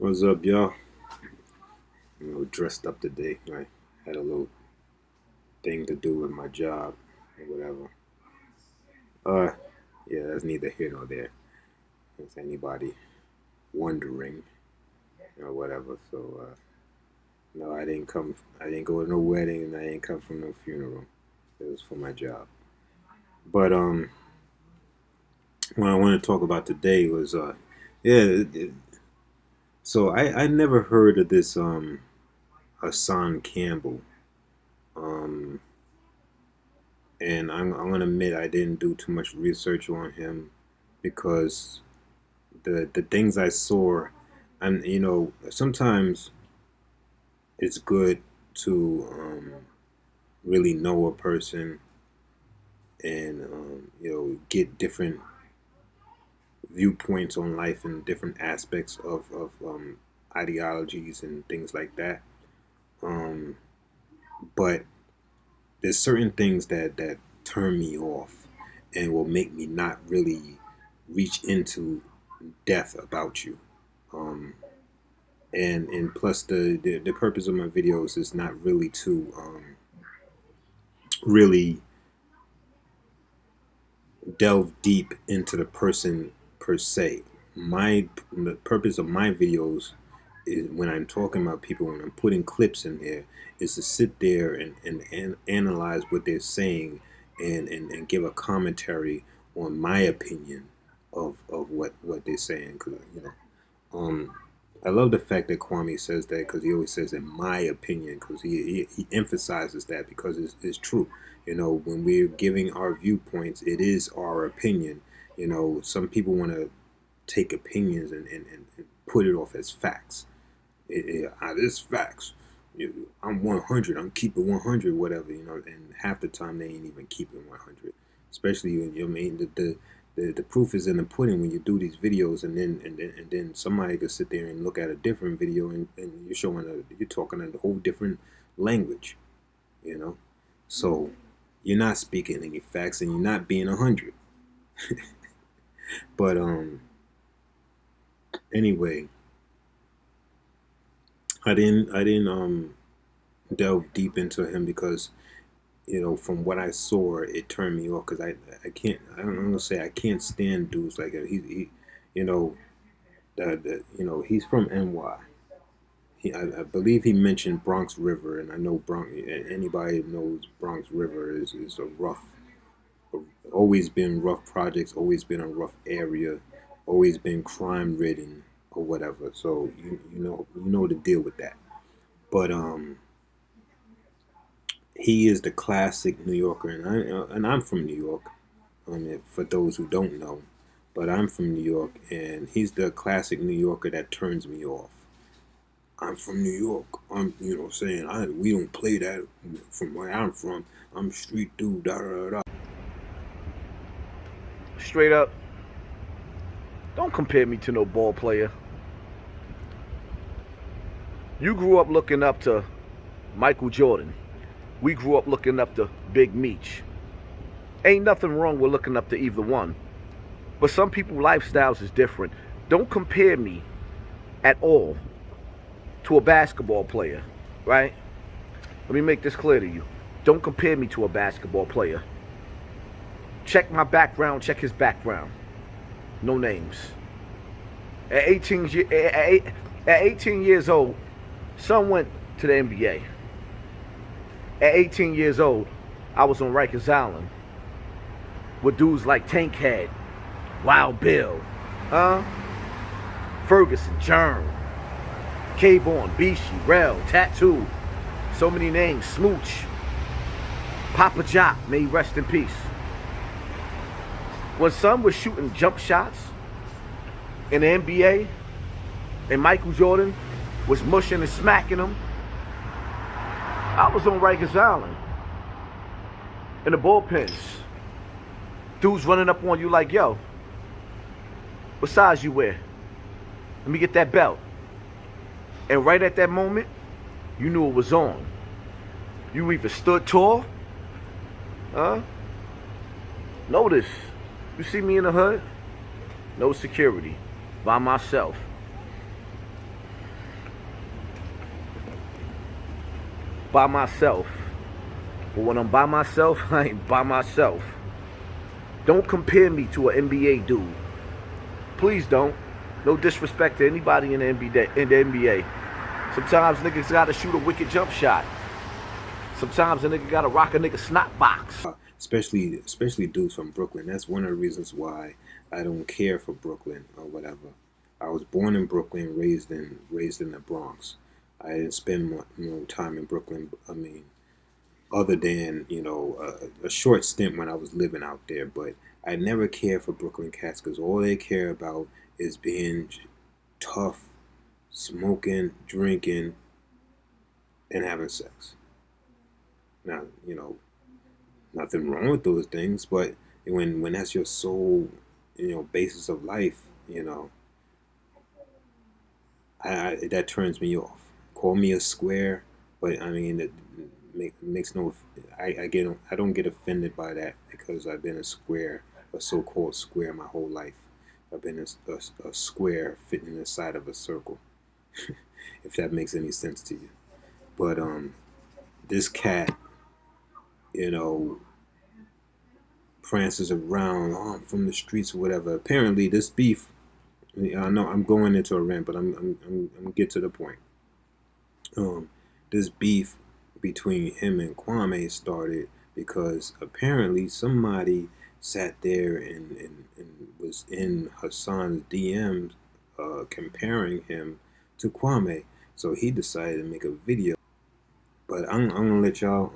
What's up, y'all? Dressed up today. I had a little thing to do with my job or whatever. Uh, yeah, that's neither here nor there. If anybody wondering or whatever. So, no, I didn't come. I didn't go to no wedding, and I didn't come from no funeral. It was for my job. But what I want to talk about today was yeah. So I never heard of this Hassan Campbell. Um, and I'm gonna admit I didn't do too much research on him because the things I saw, and sometimes it's good to really know a person and get different viewpoints on life and different aspects of ideologies and things like that. Um, but there's certain things that turn me off and will make me not really reach into depth about you. Um, and plus the purpose of my videos is not really to really delve deep into the person per se. The purpose of my videos is when I'm talking about people, when I'm putting clips in there, is to sit there and analyze what they're saying and give a commentary on my opinion of what they're saying. Because um, I love the fact that Kwame says that because he always says in my opinion because he emphasizes that because it's true. When we're giving our viewpoints, it is our opinion. Some people want to take opinions and put it off as facts. This facts. I'm 100. I'm keeping 100. Whatever. And half the time they ain't even keeping 100. Especially when I mean the proof is in the pudding when you do these videos, and then somebody could sit there and look at a different video and you're talking a whole different language. So you're not speaking any facts and you're not being 100. But anyway, I didn't delve deep into him because from what I saw, it turned me off because I can't. I'm gonna say I can't stand dudes like that. He you know, he's from NY. I believe he mentioned Bronx River, and I know Bronx. Anybody who knows Bronx River is a rough, always been rough projects, always been a rough area, always been crime ridden or whatever. So you know to deal with that. But he is the classic New Yorker, and I'm from New York. For those who don't know, but I'm from New York, and he's the classic New Yorker that turns me off. I'm from New York. I'm saying we don't play that from where I'm from. I'm a street dude. Da da da. Straight up, don't compare me to no ball player. You grew up looking up to Michael Jordan. We grew up looking up to Big Meech. Ain't nothing wrong with looking up to either one. But some people's lifestyles is different. Don't compare me at all to a basketball player, right? Let me make this clear to you. Don't compare me to a basketball player. Check my background, check his background. No names. At 18 years old, son went to the NBA. At 18 years old, I was on Rikers Island with dudes like Tankhead, Wild Bill, Ferguson, Germ, K-Born, Bishi, Rel, Tattoo, so many names, Smooch, Papa Jock, may he rest in peace. When son was shooting jump shots in the NBA and Michael Jordan was mushing and smacking them, I was on Rikers Island in the bullpens. Dudes running up on you like, yo, what size you wear? Let me get that belt. And right at that moment, you knew it was on. You either stood tall, notice, you see me in the hood, no security, by myself. by myself. But when I'm by myself, I ain't by myself. Don't compare me to an NBA dude. Please don't. No disrespect to anybody in the NBA. Sometimes niggas gotta shoot a wicked jump shot. Sometimes a nigga gotta rock a nigga snot box. Especially dudes from Brooklyn. That's one of the reasons why I don't care for Brooklyn or whatever. I was born in Brooklyn, raised in the Bronx. I didn't spend time in Brooklyn. I mean, other than a short stint when I was living out there. But I never cared for Brooklyn cats because all they care about is being tough, smoking, drinking, and having sex. Now, nothing wrong with those things, but when that's your sole, basis of life, that turns me off. Call me a square, but I mean, it makes no. I don't get offended by that because I've been a so-called square my whole life. I've been a square fitting inside of a circle, if that makes any sense to you. But this cat, prances around, I'm from the streets or whatever. Apparently, this beef. I know I'm going into a rant, but I'm gonna get to the point. This beef between him and Kwame started because apparently somebody sat there and was in Hassan's DMs comparing him to Kwame. So he decided to make a video. But I'm gonna let y'all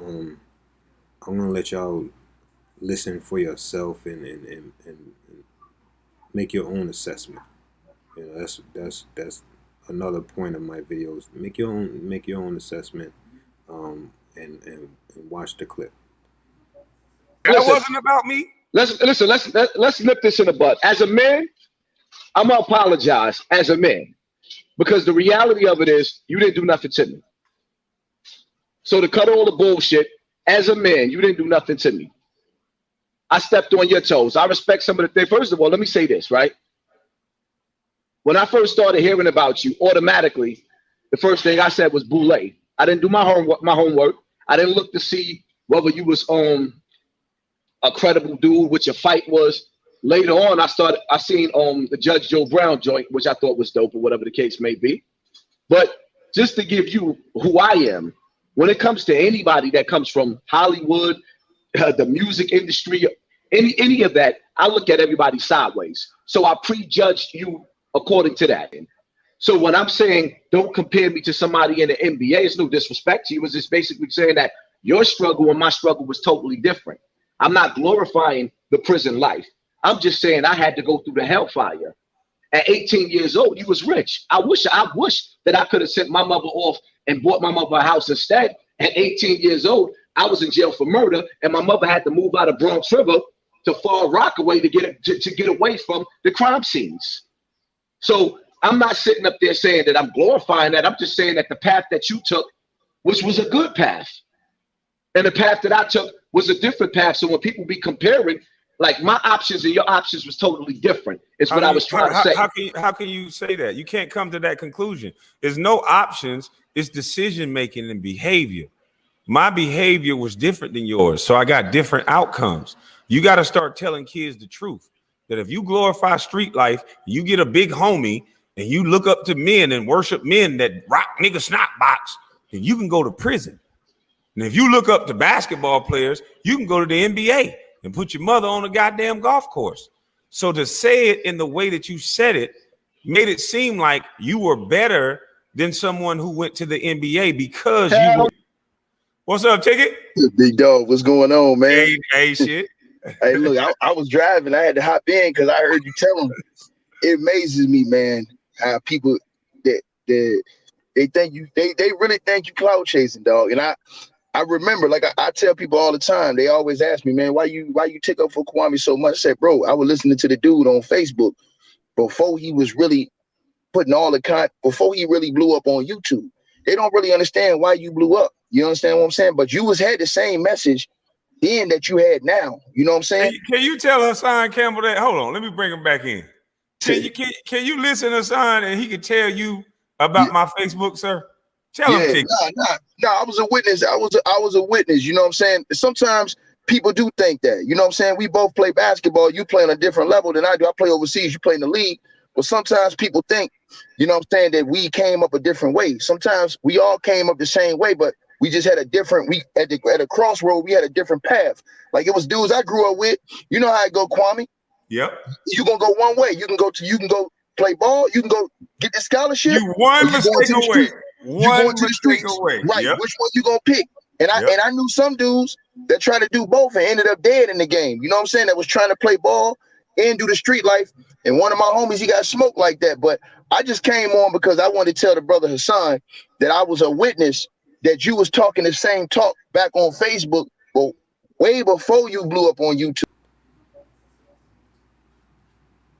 listen for yourself and make your own assessment. That's another point of my videos. Make your own assessment, and watch the clip. That wasn't about me. Let's nip this in the bud. As a man, I'm gonna apologize as a man because the reality of it is you didn't do nothing to me. So to cut all the bullshit, as a man, you didn't do nothing to me. I stepped on your toes. I respect some of the things. First of all, let me say this, right? When I first started hearing about you, automatically, the first thing I said was Boule. I didn't do my homework. I didn't look to see whether you was a credible dude, which your fight was. Later on, I seen the Judge Joe Brown joint, which I thought was dope or whatever the case may be. But just to give you who I am, when it comes to anybody that comes from Hollywood, the music industry, any of that, I look at everybody sideways. So I prejudged you according to that. So when I'm saying don't compare me to somebody in the NBA, it's no disrespect to you. It's just basically saying that your struggle and my struggle was totally different. I'm not glorifying the prison life. I'm just saying I had to go through the hellfire. At 18 years old, you was rich. I wish that I could have sent my mother off and bought my mother a house instead. At 18 years old, I was in jail for murder, and my mother had to move out of Bronx River to Far Rockaway to get away from the crime scenes. So I'm not sitting up there saying that I'm glorifying that. I'm just saying that the path that you took, which was a good path, and the path that I took was a different path. So when people be comparing, like my options and your options was totally different. It's what I was trying to say. How can you say that? You can't come to that conclusion. There's no options. It's decision making and behavior. My behavior was different than yours, so I got different outcomes. You got to start telling kids the truth. That if you glorify street life, you get a big homie, and you look up to men and worship men that rock nigga snot box, then you can go to prison. And if you look up to basketball players, you can go to the NBA and put your mother on a goddamn golf course. So to say it in the way that you said it made it seem like you were better than someone who went to the NBA because you were. What's up, Ticket? Big dog, what's going on, man? Hey, shit. Hey, look, I was driving. I had to hop in because I heard you tell them. It amazes me, man, how people that they think you they really think you cloud chasing, dog. And I remember, like I tell people all the time, they always ask me, man, why you take up for Kwame so much? I said, bro, I was listening to the dude on Facebook before he was really putting all the content, before he really blew up on YouTube. They don't really understand why you blew up. You understand what I'm saying? But you had the same message then that you had now. You know what I'm saying? Can you tell Hassan Campbell that? Hold on, let me bring him back in. Can you listen to Hassan and he can tell you about my Facebook, sir? Tell him, Yeah, Tiki. I was a witness. I was a witness. You know what I'm saying? Sometimes people do think that. You know what I'm saying? We both play basketball. You play on a different level than I do. I play overseas. You play in the league. But sometimes people think, you know what I'm saying, that we came up a different way. Sometimes we all came up the same way, but we just had a different. We at a crossroad. We had a different path. Like it was dudes I grew up with. You know how it go, Kwame. Yep. You gonna go one way. You can go play ball. You can go get the scholarship. You one mistake away. You going to the streets, away. right? Yep. Which one you gonna pick? And I knew some dudes that tried to do both and ended up dead in the game. You know what I'm saying? That was trying to play ball and do the street life. And one of my homies, he got smoked like that. But I just came on because I wanted to tell the brother Hassan that I was a witness that you was talking the same talk back on Facebook, but way before you blew up on YouTube.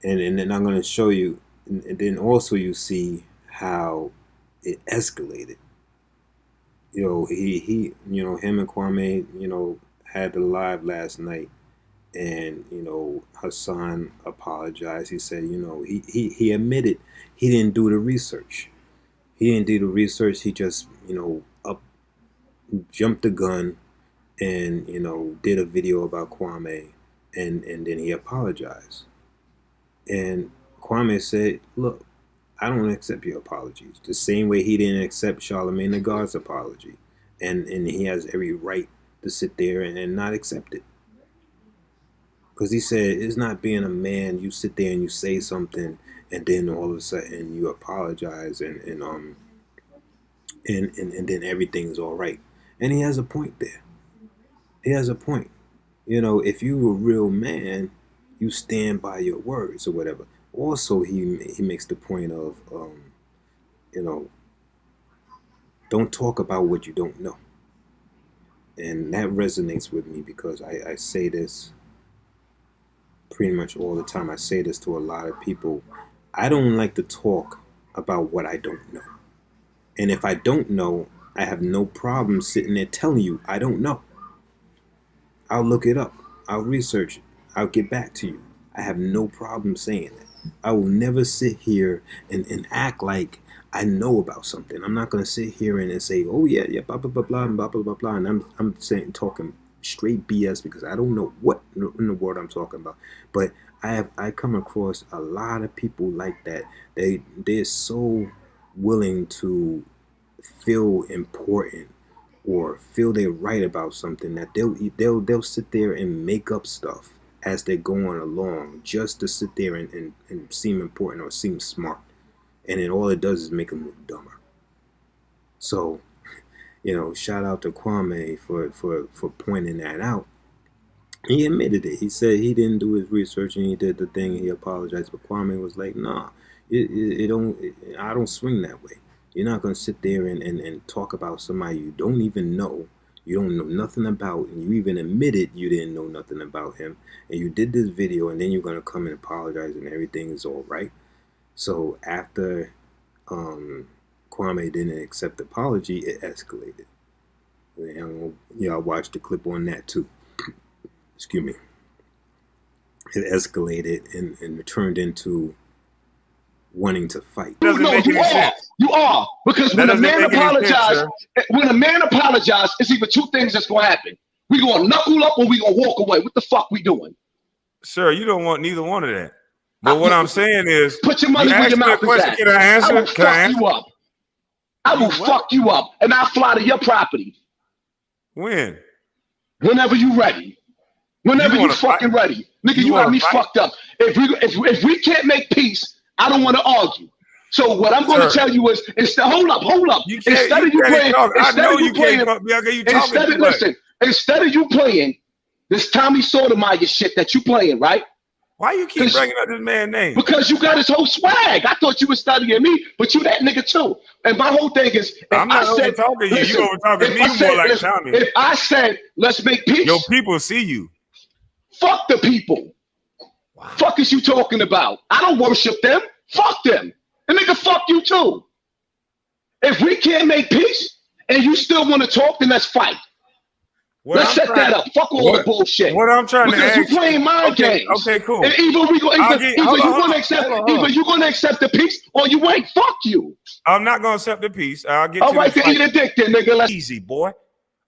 And then I'm going to show you, and then also you see how it escalated. You know, he you know, him and Kwame, you know, had the live last night, and you know, Hassan apologized. He said, you know, he admitted he didn't do the research. He didn't do the research. He just, you know, jumped the gun, and you know, did a video about Kwame, and then he apologized. And Kwame said, look, I don't accept your apologies. The same way he didn't accept Charlamagne the God's apology. And he has every right to sit there and not accept it. Because he said, it's not being a man, you sit there and you say something, and then all of a sudden you apologize, and then everything's all right. And he has a point there. He has a point. You know, if you're a real man, you stand by your words or whatever. Also, he makes the point of, you know, don't talk about what you don't know. And that resonates with me because I say this pretty much all the time. I say this to a lot of people. I don't like to talk about what I don't know. And if I don't know, I have no problem sitting there telling you I don't know. I'll look it up. I'll research it. I'll get back to you. I have no problem saying that. I will never sit here and act like I know about something. I'm not going to sit here and say, oh, yeah, blah, blah, blah, blah, and blah, blah, blah, blah. And I'm saying, talking straight BS because I don't know what in the world I'm talking about. But I come across a lot of people like that. They're so willing to feel important or feel they're right about something that they'll sit there and make up stuff as they're going along just to sit there and seem important or seem smart. And then all it does is make them look dumber. So, you know, shout out to Kwame for pointing that out. He admitted it. He said he didn't do his research and he did the thing. He apologized, but Kwame was like, "Nah, I don't swing that way. You're not gonna sit there and talk about somebody you don't even know. You don't know nothing about, and you even admitted you didn't know nothing about him, and you did this video, and then you're gonna come and apologize, and everything is all right." So after Kwame didn't accept the apology, it escalated. And y'all watched the clip on that too. Excuse me. It escalated and turned into wanting to fight. No, you are. Because when a man apologizes, it's either two things that's gonna happen. We gonna knuckle up or we gonna walk away. What the fuck we doing? Sir, you don't want neither one of that. But what I'm saying is, put your money where your mouth is at. Can I answer? I will fuck you up. I will fuck you up, and I'll fly to your property. When? Whenever you ready. Whenever you fucking ready. Nigga, you got me fucked up. If we can't make peace, I don't want to argue. So what I'm going to tell you is, hold up. Instead of you playing this Tommy Sotomayor shit that you playing, right? Why you keep bringing up this man's name? Because you got his whole swag. I thought you were studying me, but you that nigga too. And my whole thing is, I'm not over talking you. You over talking me more like Tommy. If I said, let's make peace. Your people see you. Fuck the people. Wow. Fuck is you talking about? I don't worship them. Fuck them. And nigga, fuck you too. If we can't make peace and you still want to talk, then let's fight. What Let's I'm set trying that up. Fuck all the what bullshit. what I'm trying to Because you ask you. playing mind Okay, games. okay, cool. And either we go, I'll either, get either you gonna hold accept, on, hold either on. you gonna accept the peace or you ain't. Fuck you. I'm not gonna accept the peace. I'll get All to the right, then flight. eat a dick, then, nigga. Let's. Easy, boy.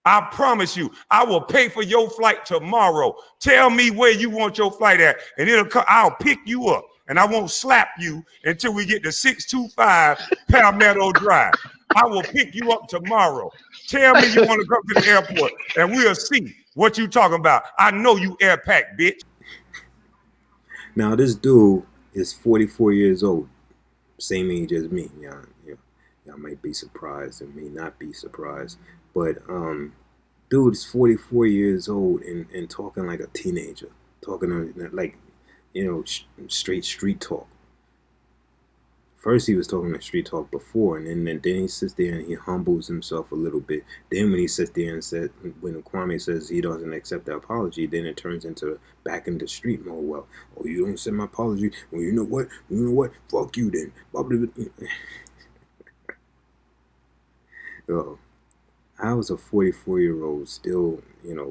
I promise you, I will pay for your flight tomorrow. Tell me where you want your flight at, and I'll pick you up, and I won't slap you until we get to 625 Palmetto Drive. I will pick you up tomorrow. Tell me you want to come to the airport, and we'll see what you talking about. I know you air packed, bitch. Now this dude is 44 years old, same age as me. Y'all might be surprised and may not be surprised, but dude is 44 years old and talking like a teenager, talking like, straight street talk. First he was talking like street talk before, and then he sits there and he humbles himself a little bit. Then when he sits there and said, when Kwame says he doesn't accept the apology, then it turns into back into street mode. Well, oh, you don't accept my apology? Well, you know what? Fuck you then. Oh, I was a 44-year-old still,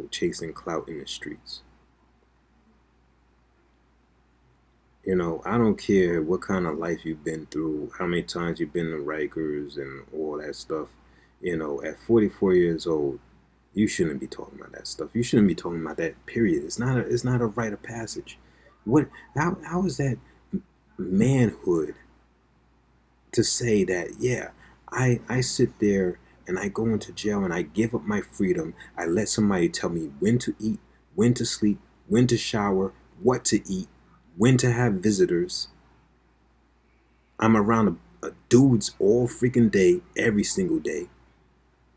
chasing clout in the streets. I don't care what kind of life you've been through, how many times you've been to Rikers and all that stuff. At 44 years old, you shouldn't be talking about that stuff. You shouldn't be talking about that, period. It's not a rite of passage. How is that manhood to say that, yeah, I sit there and I go into jail and I give up my freedom. I let somebody tell me when to eat, when to sleep, when to shower, what to eat, when to have visitors. I'm around a dudes all freaking day, every single day.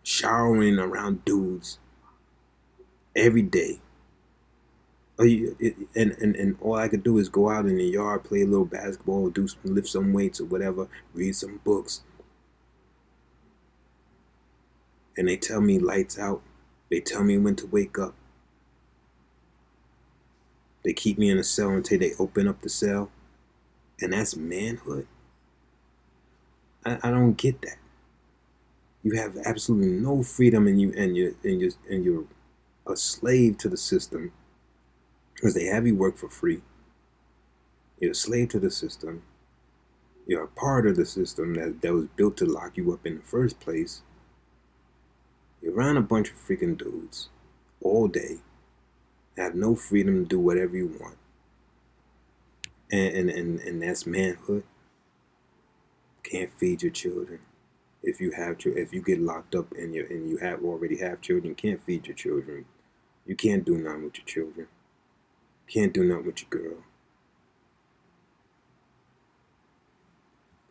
Showering around dudes every day. And all I could do is go out in the yard, play a little basketball, lift some weights or whatever, read some books. And they tell me lights out. They tell me when to wake up. They keep me in a cell until they open up the cell. And that's manhood. I don't get that. You have absolutely no freedom, and you're a slave to the system because they have you work for free. You're a slave to the system. You're a part of the system that was built to lock you up in the first place. You're around a bunch of freaking dudes all day. Have no freedom to do whatever you want. And that's manhood. Can't feed your children. If you get locked up and you already have children, can't feed your children. You can't do nothing with your children. Can't do nothing with your girl.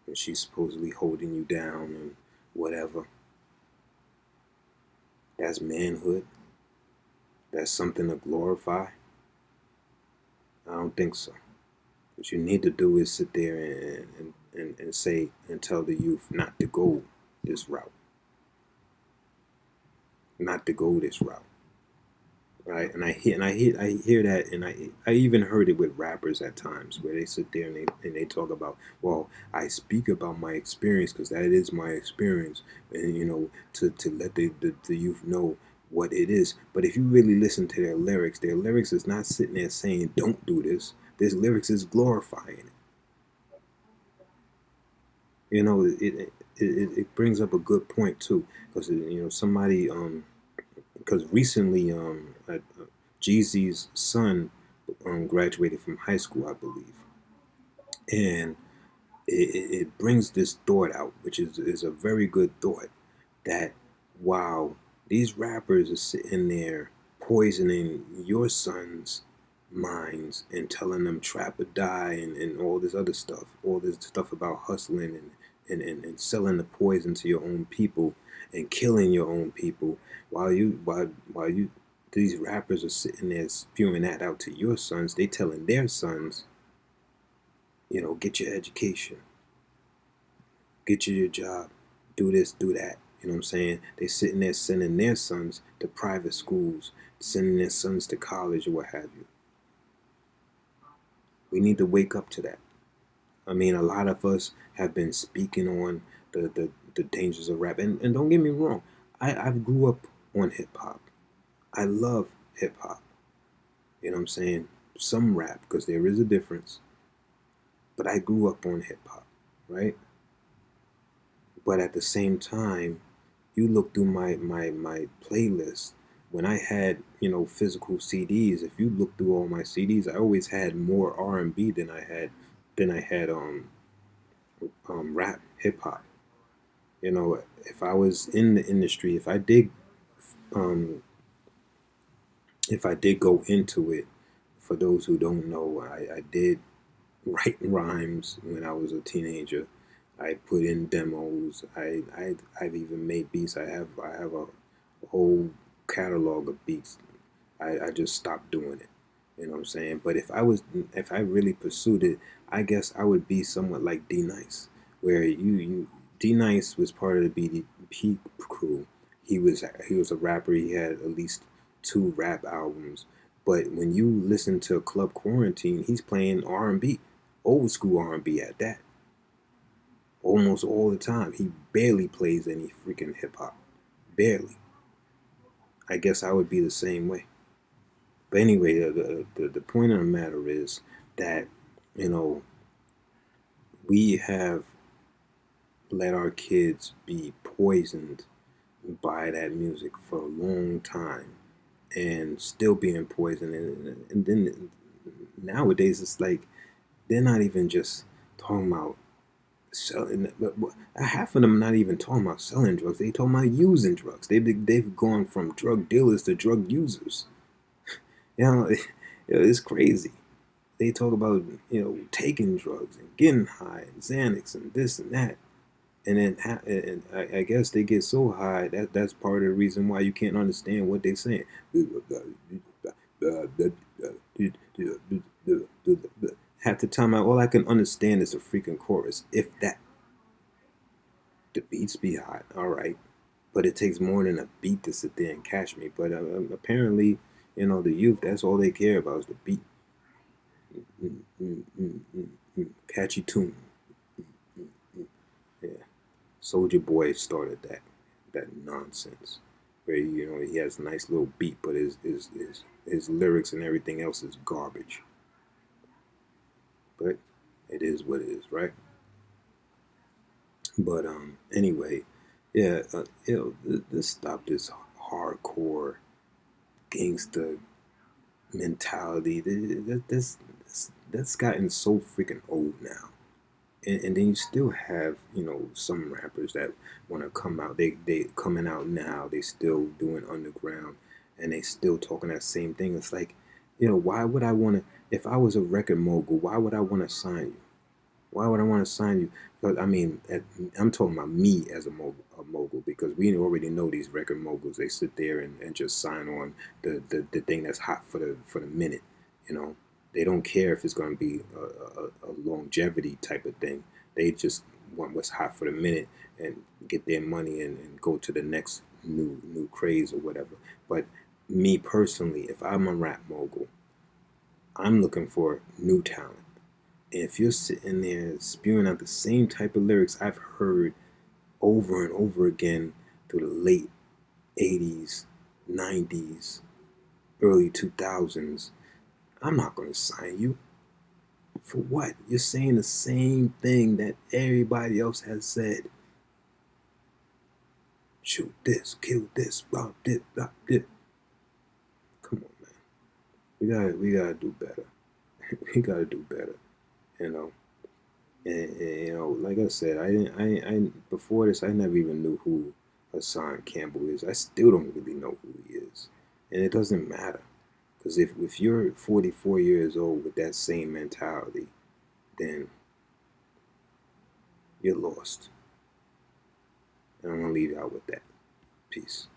And she's supposedly holding you down and whatever. That's manhood. That's something to glorify. I don't think so. What you need to do is sit there and say and tell the youth not to go this route. Not to go this route. Right? And I hear that, and I even heard it with rappers at times where they sit there and they talk about, well, I speak about my experience because that is my experience, and to let the youth know what it is. But if you really listen to their lyrics is not sitting there saying don't do this. Their lyrics is glorifying it. It brings up a good point too, because somebody because recently Jeezy's son graduated from high school, I believe, and it brings this thought out, which is a very good thought, that wow, these rappers are sitting there poisoning your sons' minds and telling them trap or die and all this other stuff, all this stuff about hustling and selling the poison to your own people and killing your own people, while you these rappers are sitting there spewing that out to your sons. They telling their sons, get your education, get you your job, do this, do that. You know what I'm saying? They sitting there sending their sons to private schools, sending their sons to college or what have you. We need to wake up to that. I mean, a lot of us have been speaking on the dangers of rap. And don't get me wrong, I grew up on hip hop. I love hip hop. You know what I'm saying? Some rap, because there is a difference. But I grew up on hip hop, right? But at the same time, you look through my playlist. When I had, physical CDs, if you look through all my CDs, I always had more R&B than I had rap, hip hop. If I was in the industry, um if I did go into it, for those who don't know, I did write rhymes when I was a teenager. I put in demos. I've even made beats. I have a whole catalog of beats. I just stopped doing it. You know what I'm saying? But if I really pursued it, I guess I would be somewhat like D Nice, where you D Nice was part of the BDP crew. He was a rapper. He had at least two rap albums. But when you listen to Club Quarantine, he's playing R&B, old school R&B at that, almost all the time. He barely plays any freaking hip hop, barely. I guess I would be the same way. But anyway, the point of the matter is that, you know, we have let our kids be poisoned by that music for a long time and still being poisoned. And then nowadays, it's like they're not even just talking about selling, but half of them not even talking about selling drugs. They talking about using drugs. They've gone from drug dealers to drug users. You know, it's crazy. They talk about taking drugs and getting high and Xanax and this and that, and then and I guess they get so high that that's part of the reason why you can't understand what they're saying. Half the time, all I can understand is the freaking chorus, if that. The beats be hot, all right, but it takes more than a beat to sit there and catch me. But apparently, the youth, that's all they care about is the beat. Mm, mm, mm, mm, Catchy tune. Yeah. Soldier Boy started that nonsense where he has a nice little beat, but his lyrics and everything else is garbage. But it is what it is, right? But anyway, yeah, let's stop this hardcore gangster mentality. That's gotten so freaking old now. And then you still have some rappers that want to come out. They coming out now. They still doing underground, and they still talking that same thing. It's like, why would I want to? If I was a record mogul, why would I want to sign you? Why would I want to sign you? Because I mean, I'm talking about me as a mogul, because we already know these record moguls. They sit there and just sign on the thing that's hot for the minute. You know, they don't care if it's going to be a longevity type of thing. They just want what's hot for the minute and get their money and go to the next new craze or whatever. But me personally, if I'm a rap mogul, I'm looking for new talent. And if you're sitting there spewing out the same type of lyrics I've heard over and over again through the late 80s, 90s, early 2000s, I'm not going to sign you. For what? You're saying the same thing that everybody else has said. Shoot this, kill this, blah, this, blah, this. Come on, man. We gotta do better. We gotta do better. You know. And like I said, I before this, I never even knew who Hassan Campbell is. I still don't really know who he is, and it doesn't matter, because if you're 44 years old with that same mentality, then you're lost. And I'm gonna leave y'all with that. Peace.